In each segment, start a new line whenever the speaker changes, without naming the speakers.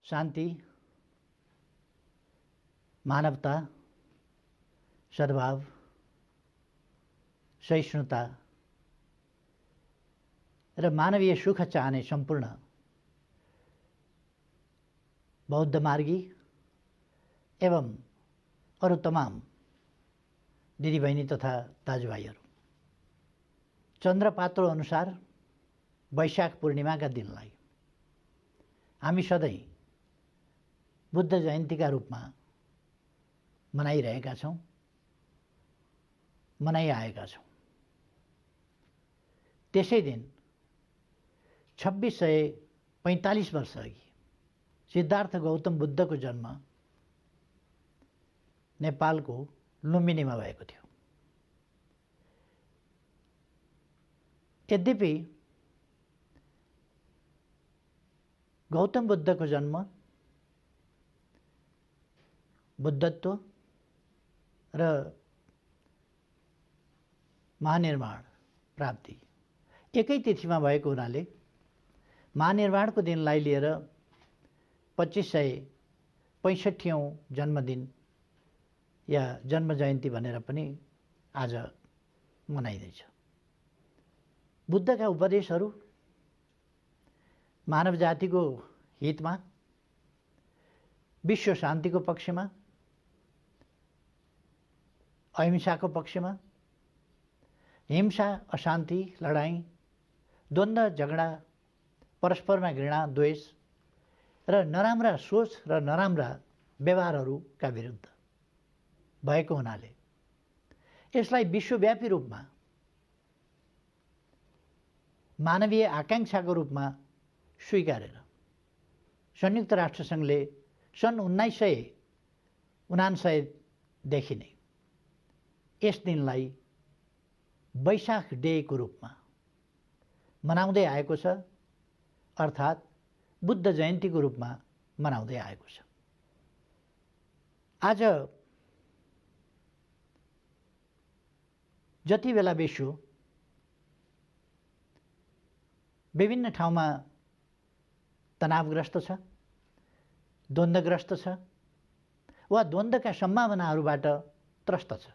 शान्ति, मानवता, सद्भाव, सहिष्णुता र मानवीय सुख चाहने सम्पूर्ण बौद्ध मार्गी एवं अरू तमाम दिदीबहिनी तथा दाजुभाइहरू, चन्द्रपात्रो अनुसार वैशाख पूर्णिमाका दिनलाई हामी सधैँ बुद्ध जयन्तीका रूपमा मनाइरहेका छौँ, मनाइआएका छौँ। त्यसै दिन 2645 वर्ष अघि सिद्धार्थ गौतम बुद्धको जन्म नेपालको लुम्बिनीमा भएको थियो। यद्यपि गौतम बुद्धको जन्म, बुद्धत्व र महानिर्वाण प्राप्ति एकै तिथिमा भएको हुनाले महानिर्वाणको दिनलाई लिएर 2565औं जन्मदिन या जन्म जयन्ती भनेर पनि आज मनाइँदैछ। बुद्धका उपदेशहरू मानव जातिको हितमा, विश्व शान्तिको पक्षमा, अहिंसाको पक्षमा, हिंसा, अशान्ति, लडाईँ, द्वन्द्व, झगडा, परस्परमा घृणा, द्वेष र नराम्रा सोच र नराम्रा व्यवहारहरूका विरुद्ध भएको हुनाले यसलाई विश्वव्यापी रूपमा मानवीय आकांक्षाको रूपमा स्वीकारेर संयुक्त राष्ट्रसङ्घले सन् 1999 देखि नै यस दिनलाई वैशाख डेको रूपमा मनाउँदै आएको छ, अर्थात् बुद्ध जयन्तीको रूपमा मनाउँदै आएको छ। आज जति बेला विश्व विभिन्न ठाउँमा तनावग्रस्त छ, द्वन्द्वग्रस्त छ वा द्वन्द्वका सम्भावनाहरूबाट त्रस्त छ,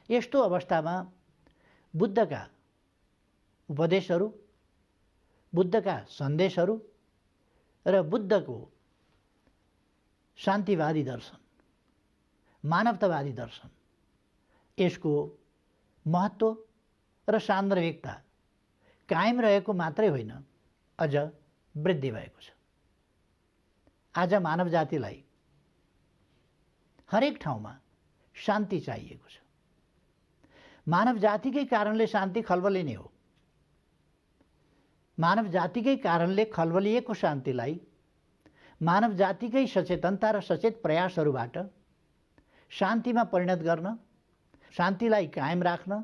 यस्तो अवस्थामा बुद्धका उपदेशहरू, बुद्धका सन्देशहरू र बुद्धको शान्तिवादी दर्शन, मानवतावादी दर्शन, यसको महत्त्व र सान्दर्भिकता कायम रहेको मात्रै होइन, अझ वृद्धि भएको छ। आज मानव जातिलाई हरेक ठाउँमा शान्ति चाहिएको छ। मानव जातिकै कारणले शान्ति खलबलिने हो। मानव जातिकै कारणले खलबलिएको शान्तिलाई मानव जातिकै सचेतनता र सचेत प्रयासहरूबाट शान्तिमा परिणत गर्न, शान्तिलाई कायम राख्न,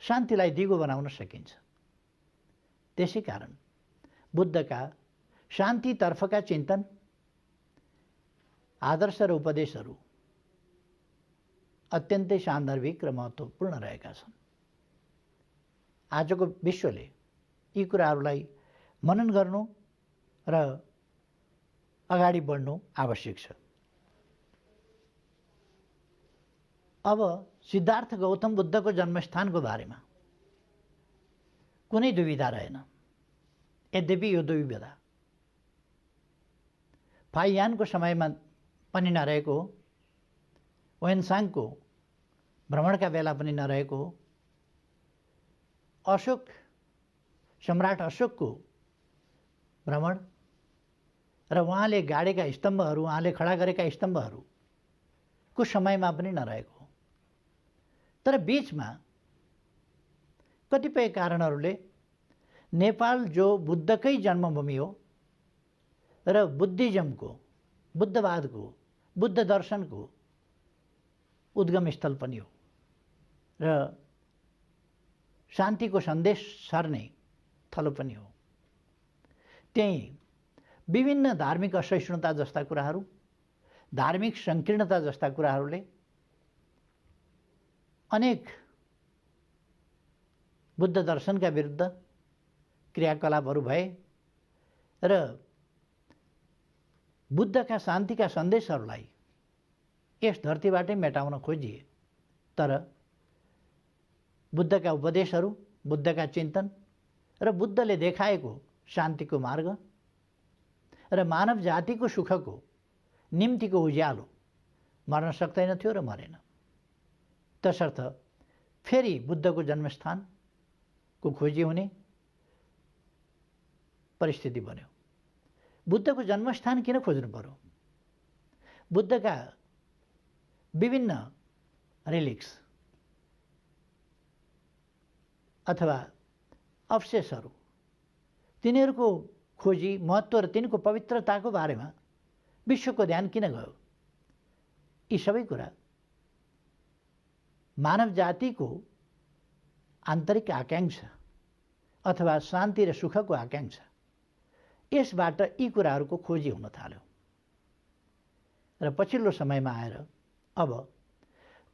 शान्तिलाई दिगो बनाउन सकिन्छ। त्यसै कारण बुद्धका शान्तितर्फका चिन्तन, आदर्श र उपदेशहरू अत्यन्तै सान्दर्भिक र महत्त्वपूर्ण रहेका छन्। आजको विश्वले यी कुराहरूलाई मनन गर्नु र अगाडि बढ्नु आवश्यक छ। अब सिद्धार्थ गौतम बुद्धको जन्मस्थानको बारेमा कुनै दुविधा रहेन। यद्यपि यो दुविधा फाइयानको समयमा पनि नरहेको हो, वेनसाङको भ्रमणका बेला पनि नरहेको हो, अशोक, सम्राट अशोकको भ्रमण र उहाँले गाडेका स्तम्भहरू, उहाँले खडा गरेका स्तम्भहरूको समयमा पनि नरहेको हो। तर बीचमा कतिपय कारणहरूले नेपाल जो बुद्धकै जन्मभूमि हो र बुद्धिज्मको, बुद्धवादको, बुद्ध दर्शनको उद्गम स्थल पनि हो र शान्तिको सन्देश सर्ने थलो पनि हो, त्यही विभिन्न धार्मिक असहिष्णुता जस्ता कुराहरू, धार्मिक सङ्कीर्णता जस्ता कुराहरूले अनेक बुद्ध दर्शनका विरुद्ध क्रियाकलापहरू भए र बुद्धका शान्तिका सन्देशहरूलाई यस धरतीबाटै मेटाउन खोजिए, तर बुद्धका उपदेशहरू, बुद्धका चिन्तन र बुद्धले देखाएको शान्तिको मार्ग र मानव जातिको सुखको निम्तिको उज्यालो मर्न सक्दैनथ्यो र मरेन। तसर्थ फेरि बुद्धको जन्मस्थानको खोजी हुने परिस्थिति बन्यो। बुद्धको जन्मस्थान किन खोज्नु पर्यो? बुद्धका विभिन्न रिलिक्स अथवा अवशेषहरू, तिनीहरूको खोजी, महत्त्व र तिनको पवित्रताको बारेमा विश्वको ध्यान किन गयो? यी सबै कुरा मानव जातिको आन्तरिक आकाङ्क्षा अथवा शान्ति र सुखको आकाङ्क्षा, यसबाट यी कुराहरूको खोजी हुन थाल्यो। र पछिल्लो समयमा आएर अब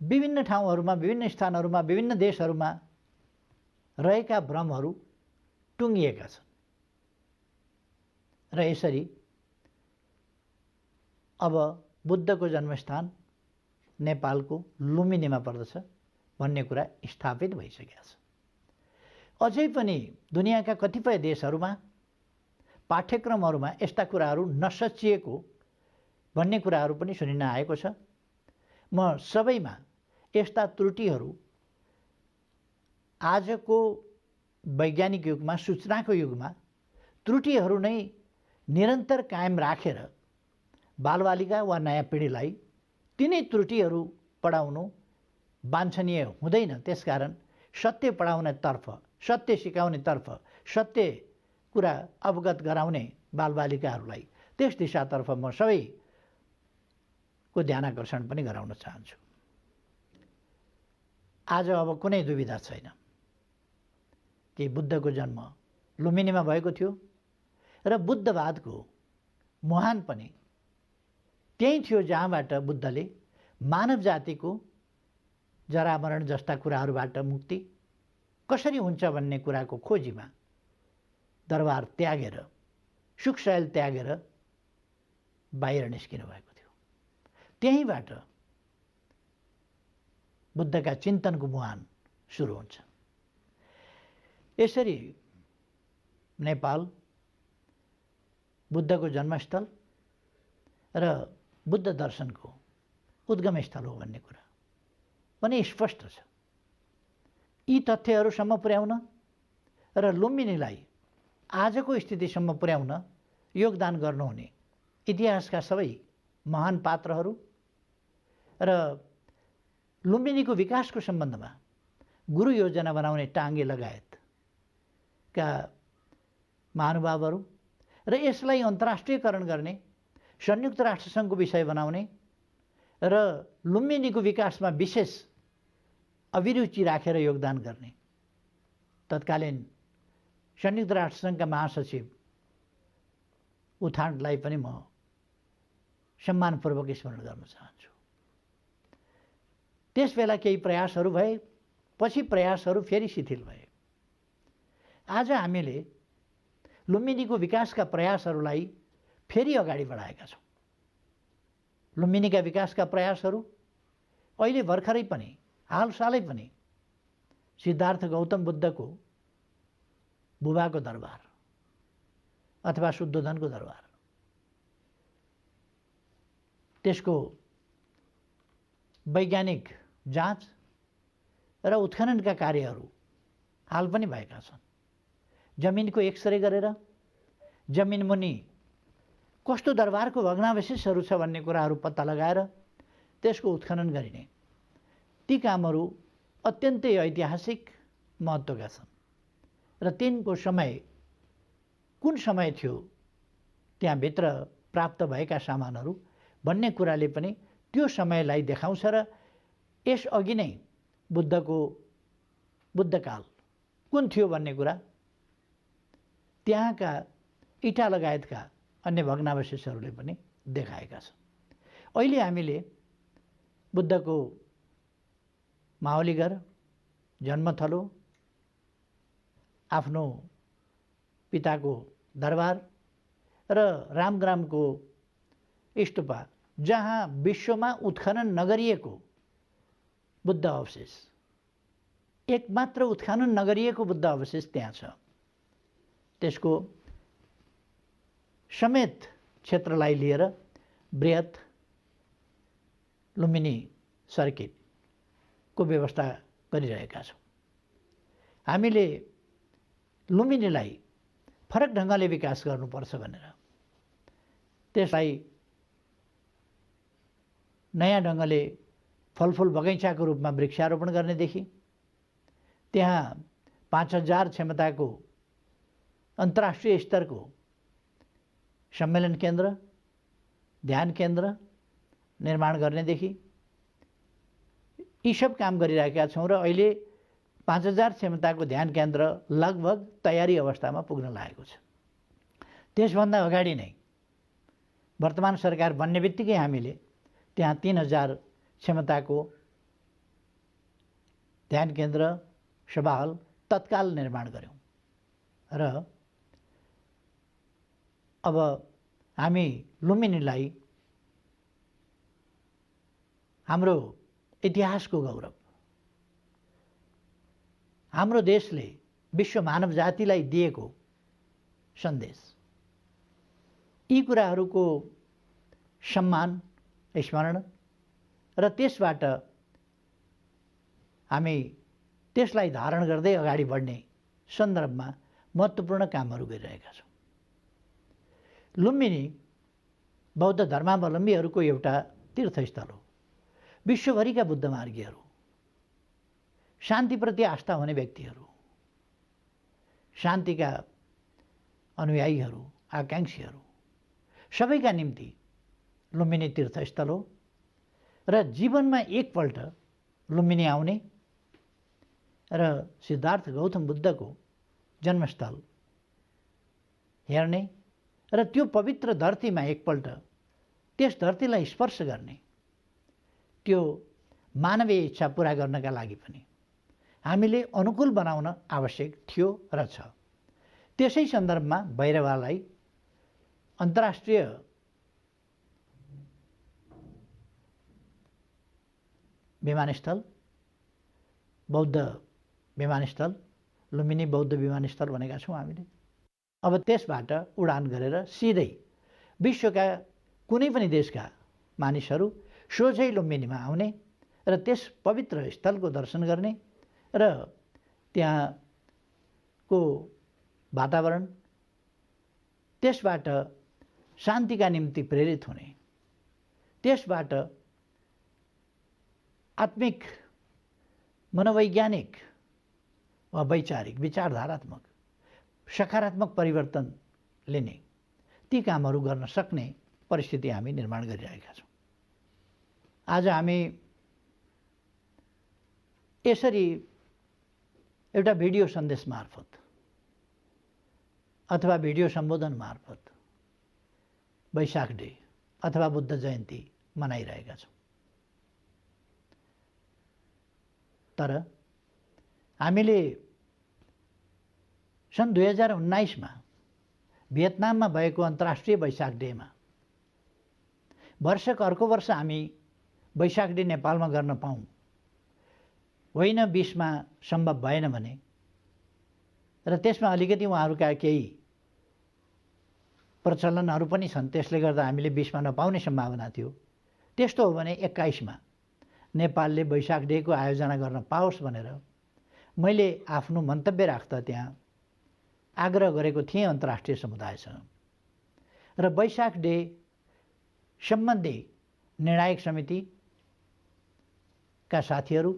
विभिन्न ठाउँहरूमा, विभिन्न स्थानहरूमा, विभिन्न देशहरूमा रहेका भ्रमहरू टुङ्गिएका छन् र यसरी अब बुद्धको जन्मस्थान नेपालको लुम्बिनीमा पर्दछ भन्ने कुरा स्थापित भइसकेको छ। अझै पनि दुनियाँका कतिपय देशहरूमा पाठ्यक्रमहरूमा यस्ता कुराहरू नसचिएको भन्ने कुराहरू पनि सुनिन आएको छ। म सबैमा यस्ता त्रुटिहरू आजको वैज्ञानिक युगमा, सूचनाको युगमा त्रुटिहरू नै निरन्तर कायम राखेर बालबालिका वा नयाँ पिँढीलाई तिनै त्रुटिहरू पढाउनु वाञ्छनीय हुँदैन। त्यसकारण सत्य पढाउनेतर्फ, सत्य सिकाउनेतर्फ, सत्य कुरा अवगत गराउने बालबालिकाहरूलाई त्यस दिशातर्फ म सबैको ध्यानाकर्षण पनि गराउन चाहन्छु। आज अब कुनै दुविधा छैन कि बुद्धको जन्म लुम्बिनीमा भएको थियो र बुद्धवादको मुहान पनि त्यही थियो जहाँबाट बुद्धले मानव जातिको जरामरण जस्ता कुराहरूबाट मुक्ति कसरी हुन्छ भन्ने कुराको खोजीमा दरबार त्यागेर, सुखशैल त्यागेर बाहिर निस्किनु भएको थियो। त्यहीँबाट बुद्धका चिन्तनको मुहान सुरु हुन्छ। यसरी नेपाल बुद्धको जन्मस्थल र बुद्ध दर्शनको उद्गम स्थल हो भन्ने कुरा पनि स्पष्ट छ। यी तथ्यहरूसम्म पुर्याउन र लुम्बिनीलाई आजको स्थितिसम्म पुर्याउन योगदान गर्नुहुने इतिहासका सबै महान पात्रहरू र लुम्बिनीको विकासको सम्बन्धमा गुरु योजना बनाउने टाङ्गे लगायतका महानुभावहरू र यसलाई अन्तर्राष्ट्रियकरण गर्ने, संयुक्त राष्ट्रसङ्घको विषय बनाउने र लुम्बिनीको विकासमा विशेष अभिरुचि राखेर योगदान गर्ने तत्कालीन संयुक्त राष्ट्रसङ्घका महासचिव उथानलाई पनि म सम्मानपूर्वक स्मरण गर्न चाहन्छु। त्यसबेला केही प्रयासहरू भए, पछि प्रयासहरू फेरि शिथिल भए। आज हामीले लुम्बिनीको विकासका प्रयासहरूलाई फेरि अगाडि बढाएका छौँ। लुम्बिनीका विकासका प्रयासहरू अहिले भर्खरै पनि, हालसालै पनि सिद्धार्थ गौतम बुद्धको बुबाको दरबार अथवा शुद्धोधनको दरबार, त्यसको वैज्ञानिक जाँच र उत्खननका कार्यहरू हाल पनि भएका छन्। जमिनको एक्सरे गरेर जमिन मुनि कस्तो दरबारको भग्नावशेषहरू छ भन्ने कुराहरू पत्ता लगाएर त्यसको उत्खनन गरिने ती कामहरू अत्यन्तै ऐतिहासिक महत्त्वका छन् र तिनको समय कुन समय थियो, त्यहाँभित्र प्राप्त भएका सामानहरू भन्ने कुराले पनि त्यो समयलाई देखाउँछ र यसअघि नै बुद्धकाल कुन थियो भन्ने कुरा त्यहाँका इँटा लगायतका अन्य भग्नावशेषहरूले पनि देखाएका छन्। अहिले हामीले बुद्धको मावली घर, जन्मथलो, आफ्नो पिताको दरबार र रामग्रामको स्तूपा जहाँ विश्वमा उत्खनन नगरिएको बुद्ध अवशेष, एकमात्र उत्खनन नगरिएको बुद्ध अवशेष त्यहाँ छ। त्यसको समेत क्षेत्रलाई लिएर बृहत लुम्बिनी सर्किटको व्यवस्था गरिरहेका छौँ। हामीले लुम्बिनीलाई फरक ढङ्गले विकास गर्नुपर्छ भनेर त्यसलाई नयाँ ढङ्गले फलफुल बगैँचाको रूपमा वृक्षारोपण गर्नेदेखि त्यहाँ 5000 क्षमताको अन्तर्राष्ट्रिय स्तरको सम्मेलन केन्द्र, ध्यान केन्द्र निर्माण गर्नेदेखि यी सब काम गरिरहेका छौँ र अहिले 5000 क्षमताको ध्यान केन्द्र लगभग तयारी अवस्थामा पुग्न लागेको छ। त्यसभन्दा अगाडि नै वर्तमान सरकार बन्ने बित्तिकै हामीले त्यहाँ 3000 क्षमताको ध्यान केन्द्र, सभा हल तत्काल निर्माण गर्यौँ र अब हामी लुम्बिनीलाई हाम्रो इतिहासको गौरव, हाम्रो देशले विश्व मानव जातिलाई दिएको सन्देश, यी कुराहरूको सम्मान, स्मरण र त्यसबाट हामी त्यसलाई धारण गर्दै अगाडि बढ्ने सन्दर्भमा महत्त्वपूर्ण कामहरू गरिरहेका छौँ। लुम्बिनी बौद्ध धर्मावलम्बीहरूको एउटा तीर्थस्थल हो। विश्वभरिका बुद्ध मार्गीहरू, शान्तिप्रति आस्था हुने व्यक्तिहरू, शान्तिका अनुयायीहरू, आकाङ्क्षीहरू सबैका निम्ति लुम्बिनी तीर्थस्थल हो र जीवनमा एकपल्ट लुम्बिनी आउने र सिद्धार्थ गौतम बुद्धको जन्मस्थल हेर्ने र त्यो पवित्र धरतीमा एकपल्ट त्यस धरतीलाई स्पर्श गर्ने, त्यो मानवीय इच्छा पुरा गर्नका लागि पनि हामीले अनुकूल बनाउन आवश्यक थियो र छ। त्यसै सन्दर्भमा भैरवालाई अन्तर्राष्ट्रिय विमानस्थल, बौद्ध विमानस्थल, लुम्बिनी बौद्ध विमानस्थल भनेका छौँ हामीले। अब त्यसबाट उडान गरेर सिधै विश्वका कुनै पनि देशका मानिसहरू सोझै लुम्बिनीमा आउने र त्यस पवित्र स्थलको दर्शन गर्ने र त्यहाँको वातावरण, त्यसबाट शान्तिका निम्ति प्रेरित हुने, त्यसबाट आत्मिक, मनोवैज्ञानिक वा वैचारिक, विचारधारात्मक, सकारात्मक परिवर्तन लिने ती कामहरू गर्न सक्ने परिस्थिति हामी निर्माण गरिरहेका छौँ। आज हामी यसरी एउटा भिडियो सन्देश मार्फत अथवा भिडियो सम्बोधन मार्फत वैशाख डे अथवा बुद्ध जयन्ती मनाइरहेका छौँ। तर हामीले सन् 2019मा भियतनाममा भएको अन्तर्राष्ट्रिय वैशाख डेमा वर्षको अर्को वर्ष हामी वैशाख डे नेपालमा गर्न पाऊँ, होइन 20मा सम्भव भएन भने र त्यसमा अलिकति उहाँहरूका केही प्रचलनहरू पनि छन्, त्यसले गर्दा हामीले 20मा नपाउने सम्भावना थियो। त्यस्तो हो भने 21मा नेपालले वैशाख डेको आयोजना गर्न पाओस् भनेर मैले आफ्नो मन्तव्य राख्दा त्यहाँ आग्रह गरेको थिएँ अन्तर्राष्ट्रिय समुदायसँग र वैशाख डे सम्बन्धी निर्णायक समितिका साथीहरू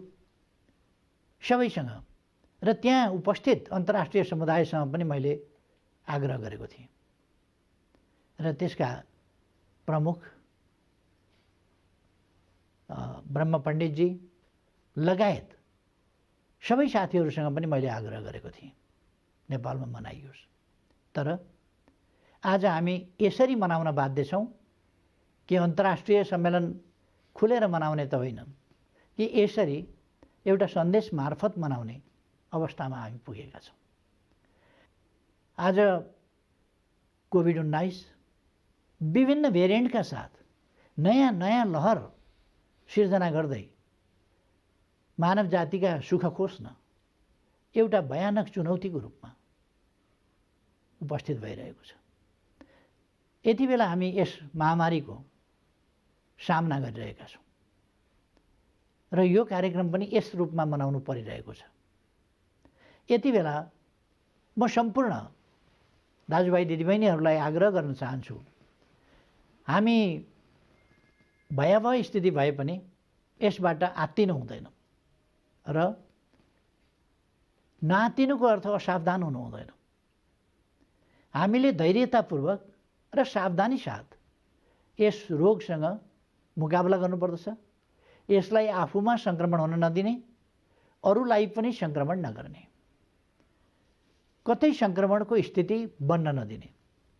सबैसँग र त्यहाँ उपस्थित अन्तर्राष्ट्रिय समुदायसँग पनि मैले आग्रह गरेको थिएँ र त्यसका प्रमुख ब्रह्म पण्डितजी लगायत सबै साथीहरूसँग पनि मैले आग्रह गरेको थिएँ नेपालमा मनाइयोस्। तर आज हामी यसरी मनाउन बाध्य छौँ कि अन्तर्राष्ट्रिय सम्मेलन खुलेर मनाउने त होइन, कि यसरी एउटा सन्देश मार्फत मनाउने अवस्थामा हामी पुगेका छौँ। आज कोभिड-19 विभिन्न भेरिएन्टका साथ नयाँ नयाँ लहर सिर्जना गर्दै मानव जातिका सुख खोज्न एउटा भयानक चुनौतीको रूपमा उपस्थित भइरहेको छ। यति बेला हामी यस महामारीको सामना गरिरहेका छौँ र यो कार्यक्रम पनि यस रूपमा मनाउनु परिरहेको छ। यति बेला म सम्पूर्ण दाजुभाइ दिदीबहिनीहरूलाई आग्रह गर्न चाहन्छु, हामी भयावह स्थिति भए पनि यसबाट आत्तिनु हुँदैन र नआत्तिनुको अर्थ असावधान हुनु हुँदैन। हामीले धैर्यतापूर्वक र सावधानी साथ यस रोगसँग मुकाबला गर्नुपर्दछ। यसलाई आफूमा सङ्क्रमण हुन नदिने, अरूलाई पनि सङ्क्रमण नगर्ने, कतै सङ्क्रमणको स्थिति बन्न नदिने,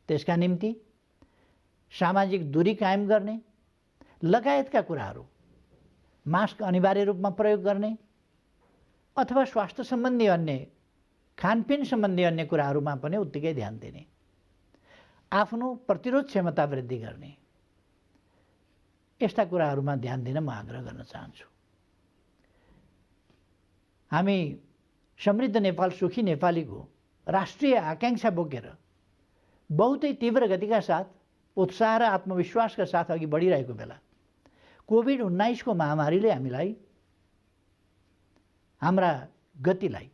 त्यसका निम्ति सामाजिक दूरी कायम गर्ने लगायतका कुराहरू, मास्क अनिवार्य रूपमा प्रयोग गर्ने अथवा स्वास्थ्य सम्बन्धी अन्य खानपिन सम्बन्धी अन्य कुराहरूमा पनि उत्तिकै ध्यान दिने, आफ्नो प्रतिरोध क्षमता वृद्धि गर्ने, यस्ता कुराहरूमा ध्यान दिन म आग्रह गर्न चाहन्छु। हामी समृद्ध नेपाल सुखी नेपालीको राष्ट्रिय आकांक्षा बोकेर बहुतै तीव्र गतिका साथ, उत्साह र आत्मविश्वासका साथ अघि बढिरहेको बेला कोभिड-19 को महामारीले हामीलाई हाम्रा गतिलाई,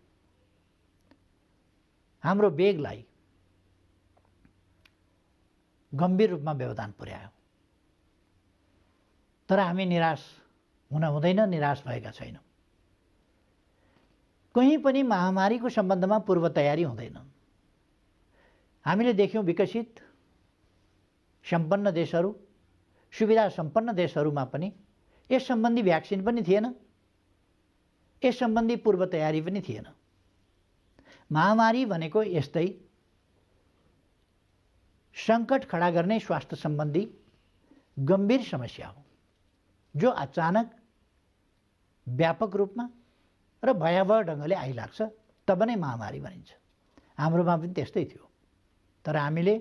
हाम्रो वेगलाई गम्भीर रूपमा व्यवधान पुर्यायो। तर हामी निराश हुन हुँदैन, निराश भएका छैनौँ। कहीँ पनि महामारीको सम्बन्धमा पूर्व तयारी हुँदैन। हामीले देख्यौँ विकसित सम्पन्न देशहरू, सुविधा सम्पन्न देशहरूमा पनि यस सम्बन्धी भ्याक्सिन पनि थिएन, यस सम्बन्धी पूर्व तयारी पनि थिएन। महामारी भनेको यस्तै सङ्कट खडा गर्ने स्वास्थ्य सम्बन्धी गम्भीर समस्या हो, जो अचानक व्यापक रूपमा र भयावह ढङ्गले आइलाग्छ, तब नै महामारी भनिन्छ। हाम्रोमा पनि त्यस्तै थियो। तर हामीले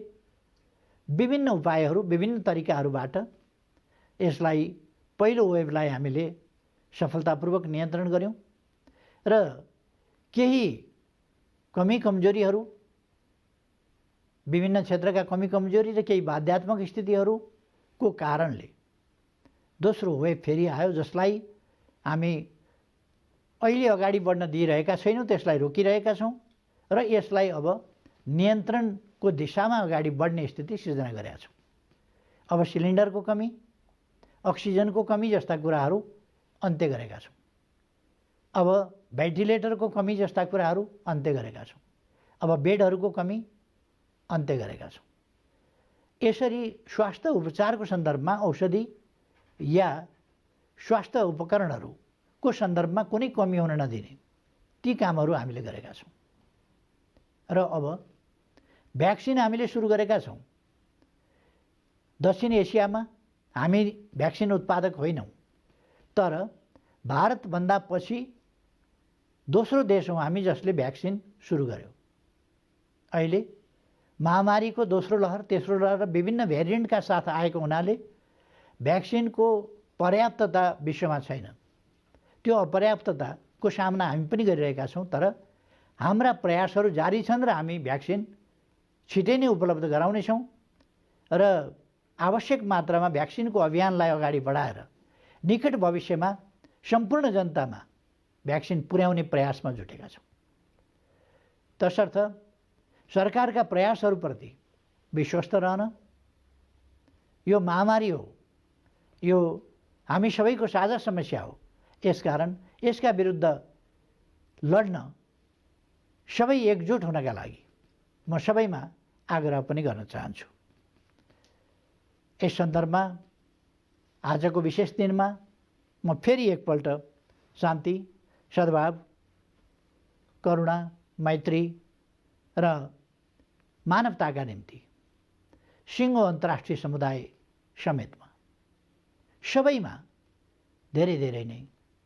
विभिन्न उपायहरू, विभिन्न तरिकाहरूबाट यसलाई, पहिलो वेभलाई हामीले सफलतापूर्वक नियन्त्रण गर्यौँ र केही कमी कमजोरीहरू, विभिन्न क्षेत्रका कमी कमजोरी र केही बाध्यात्मक स्थितिहरूको कारणले दोस्रो वेभ फेरि आयो, जसलाई हामी अहिले अगाडि बढ्न दिइरहेका छैनौँ, त्यसलाई रोकिरहेका छौँ र यसलाई अब नियन्त्रणको दिशामा अगाडि बढ्ने स्थिति सिर्जना गरेका छौँ। अब सिलिन्डरको कमी, अक्सिजनको कमी जस्ता कुराहरू अन्त्य गरेका छौँ। अब भेन्टिलेटरको कमी जस्ता कुराहरू अन्त्य गरेका छौँ। अब बेडहरूको कमी अन्त्य गरेका छौँ। यसरी स्वास्थ्य उपचारको सन्दर्भमा औषधि या स्वास्थ्य उपकरणहरूको सन्दर्भमा कुनै कमी हुन नदिने ती कामहरू हामीले गरेका छौँ। र अब भ्याक्सिन हामीले सुरु गरेका छौँ। दक्षिण एसियामा हामी भ्याक्सिन उत्पादक होइनौँ, तर भारतभन्दा पछि दोस्रो देश हौँ हामी जसले भ्याक्सिन सुरु गर्यो। अहिले महामारीको दोस्रो लहर, तेस्रो लहर र विभिन्न भेरिएन्टका साथ आएको हुनाले भ्याक्सिनको पर्याप्तता विश्वमा छैन। त्यो अपर्याप्तताको सामना हामी पनि गरिरहेका छौँ, तर हाम्रा प्रयासहरू जारी छन् र हामी भ्याक्सिन छिटै नै उपलब्ध गराउनेछौँ र आवश्यक मात्रामा भ्याक्सिनको अभियानलाई अगाडि बढाएर निकट भविष्यमा सम्पूर्ण जनतामा भ्याक्सिन पुर्याउने प्रयासमा जुटेका छौँ। तसर्थ सरकारका प्रयासहरूप्रति विश्वस्त रहन, यो महामारी हो, यो हामी सबैको साझा समस्या हो। यसकारण यसका विरुद्ध लड्न सबै एकजुट हुनका लागि म सबैमा आग्रह पनि गर्न चाहन्छु। यस सन्दर्भमा आजको विशेष दिनमा म फेरि एकपल्ट शान्ति, सद्भाव, करुणा, मैत्री र मानवताका निम्ति सिङ्गो अन्तर्राष्ट्रिय समुदाय समेतमा सबैमा धेरै धेरै नै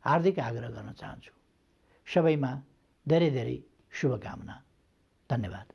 हार्दिक आग्रह गर्न चाहन्छु। सबैमा धेरै धेरै शुभकामना। धन्यवाद।